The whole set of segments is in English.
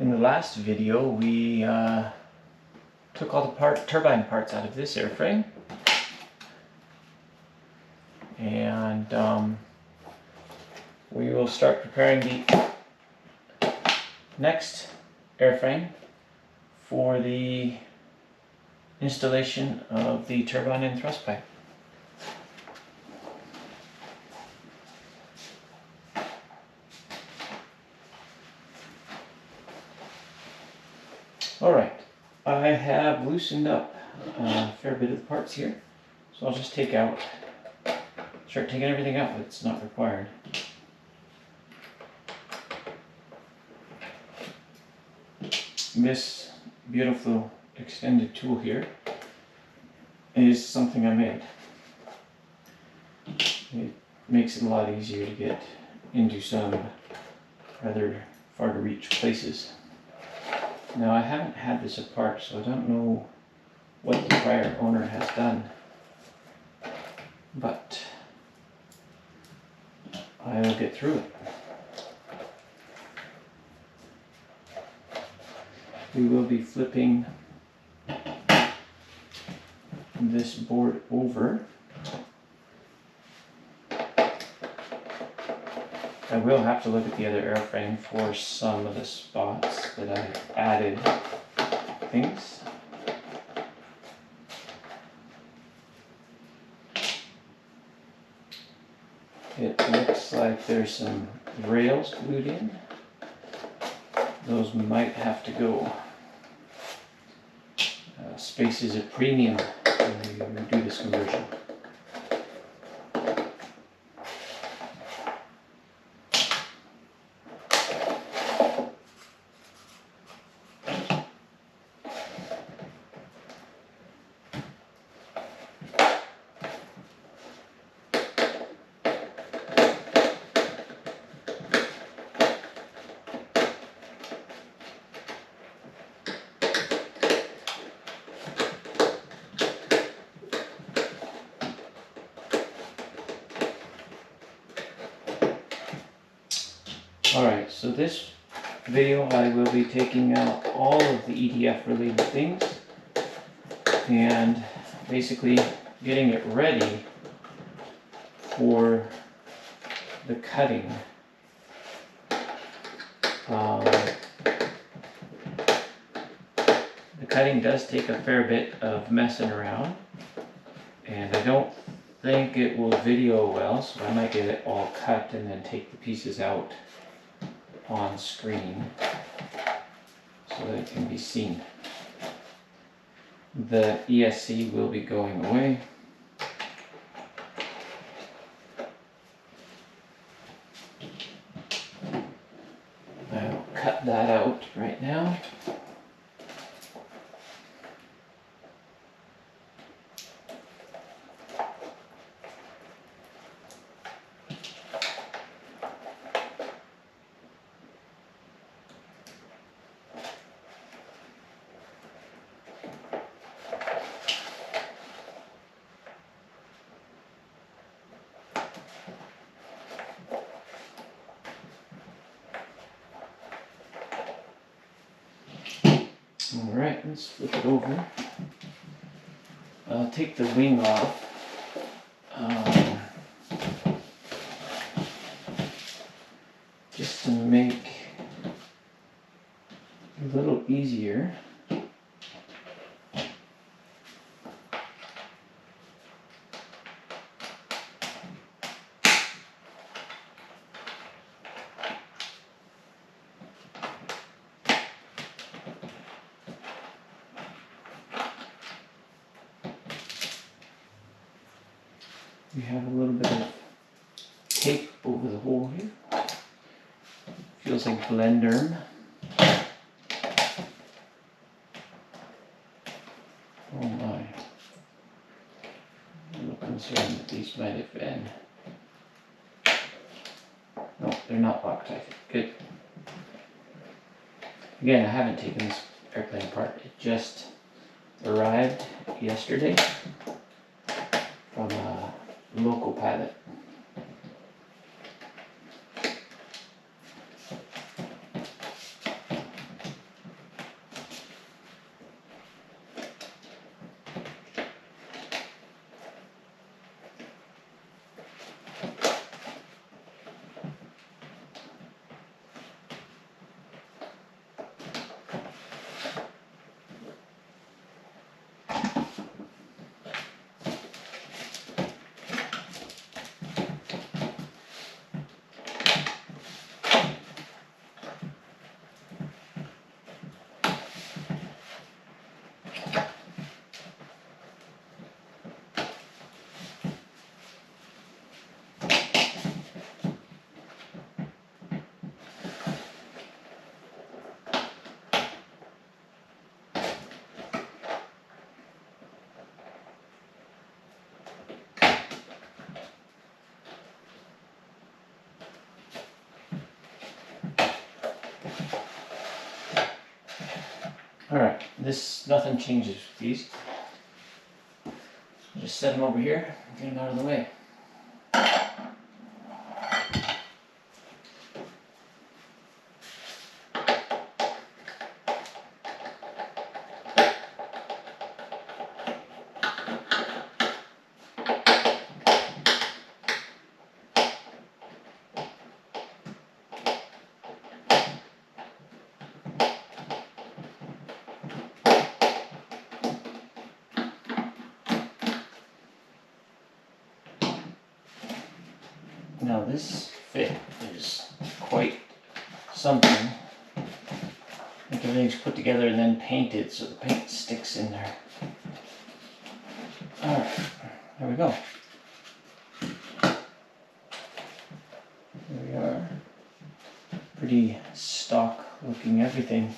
In the last video, we took all the turbine parts out of this airframe, and we will start preparing the next airframe for the installation of the turbine and thrust pipe. Alright, I have loosened up a fair bit of the parts here, so I'll just start taking everything out that's not required. This beautiful extended tool here is something I made. It makes it a lot easier to get into some rather far to reach places. Now, I haven't had this apart, so I don't know what the prior owner has done, but I'll get through it. We will be flipping this board over. I will have to look at the other airframe for some of the spots that I added things. It looks like there's some rails glued in. Those might have to go. Space is a premium when you do this conversion. Alright, so this video I will be taking out all of the EDF related things and basically getting it ready for the cutting. The cutting does take a fair bit of messing around, and I don't think it will video well, so I might get it all cut and then take the pieces out on screen so that it can be seen. The ESC will be going away. I'll cut that out right now. Alright, let's flip it over. I'll take the wing off. Just to make it a little easier. We have a little bit of tape over the hole here. Feels like Blenderm. Oh my. I'm a little concerned that these might have been. No, they're not Loctite. Good. Again, I haven't taken this airplane apart. It just arrived yesterday from a local pilot. Alright, nothing changes with these. Just set them over here, get them out of the way. Now this fit is quite something. I think everything's put together and then painted so the paint sticks in there. Alright, there we go. Here we are. Pretty stock looking everything.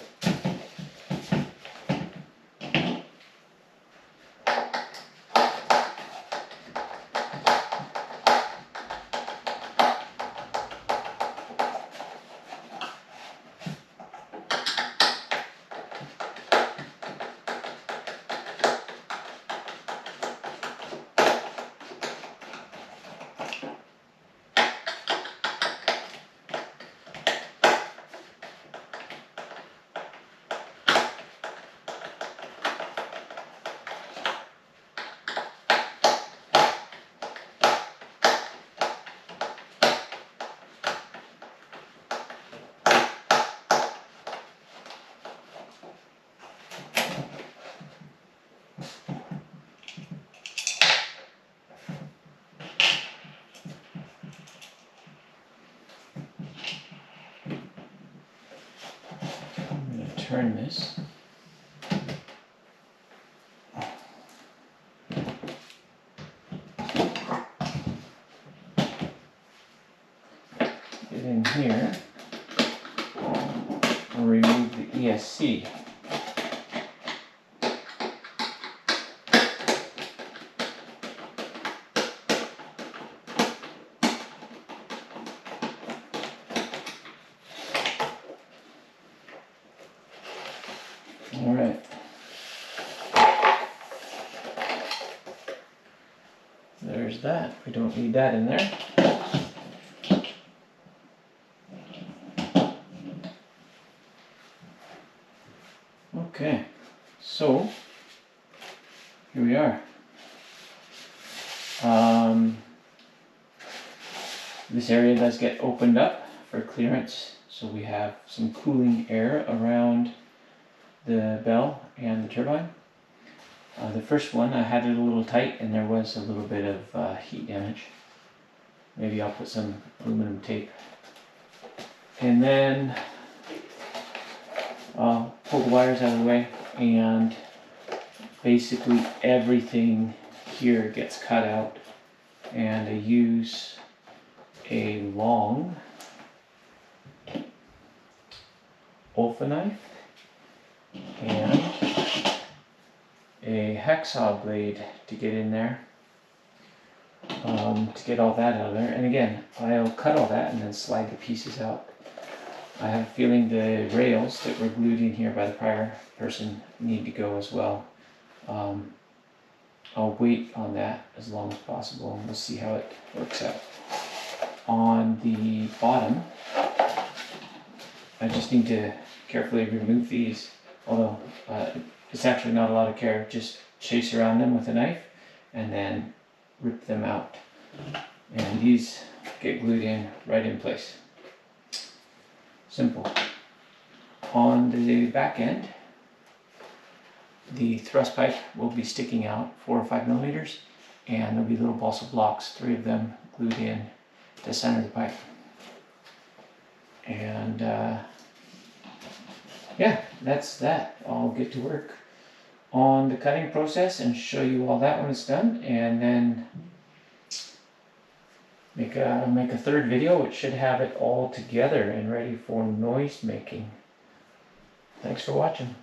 Turn this. Get in here and remove the ESC. Alright. There's that. We don't need that in there. Okay, so here we are. This area does get opened up for clearance, so we have some cooling air around the bell and the turbine. The first one I had it a little tight and there was a little bit of heat damage. Maybe I'll put some aluminum tape. And then I'll pull the wires out of the way and basically everything here gets cut out, and I use a long Olfa knife and a hacksaw blade to get in there, to get all that out of there. And again, I'll cut all that and then slide the pieces out. I have a feeling the rails that were glued in here by the prior person need to go as well. I'll wait on that as long as possible and we'll see how it works out. On the bottom, I just need to carefully remove these, although it's actually not a lot of care. Just chase around them with a knife and then rip them out. And these get glued in right in place. Simple. On the back end, the thrust pipe will be sticking out 4 or 5 millimeters, and there'll be little balsa blocks, 3 of them glued in to center the pipe. And yeah, that's that. I'll get to work on the cutting process and show you all that when it's done, and then make a third video which should have it all together and ready for noise making. Thanks for watching.